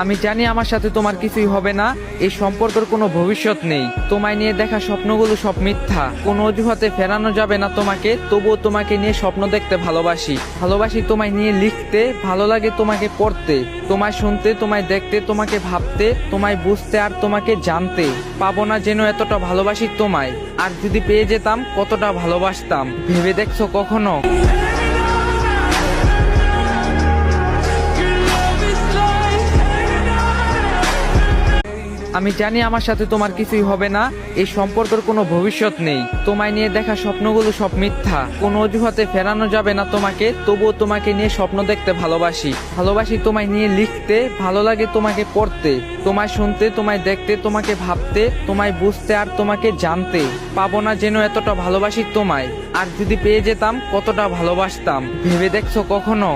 আমি জানি আমার সাথে তোমার কিছুই হবে না, এই সম্পর্কের কোনো ভবিষ্যৎ নেই। তোমায় নিয়ে দেখা স্বপ্নগুলো সব মিথ্যা, কোনো অজুহাতে ফেরানো যাবে না তোমাকে। তবুও তোমাকে নিয়ে স্বপ্ন দেখতে ভালোবাসি। ভালোবাসি তোমায় নিয়ে লিখতে, ভালো লাগে তোমাকে পড়তে, তোমায় শুনতে, তোমায় দেখতে, তোমাকে ভাবতে, তোমায় বুঝতে আর তোমাকে জানতে। পাবো না যেন এতটা ভালোবাসি তোমায়, আর যদি পেয়ে যেতাম কতটা ভালোবাসতাম। ভেবে দেখছো কখনো? আমি জানি আমার সাথে তোমার কিছুই হবে না, এই সম্পর্কের কোনো ভবিষ্যৎ নেই। তোমায় নিয়ে দেখা স্বপ্নগুলো সব মিথ্যা, কোনো অজুহাতে ফেরানো যাবে না তোমাকে। তবুও তোমাকে নিয়ে স্বপ্ন দেখতে ভালোবাসি। ভালোবাসি তোমায় নিয়ে লিখতে, ভালো লাগে তোমাকে পড়তে, তোমায় শুনতে, তোমায় দেখতে, তোমাকে ভাবতে, তোমায় বুঝতে আর তোমাকে জানতে। পাবো না যেন এতটা ভালোবাসি তোমায়, আর যদি পেয়ে যেতাম কতটা ভালোবাসতাম। ভেবে দেখছো কখনো?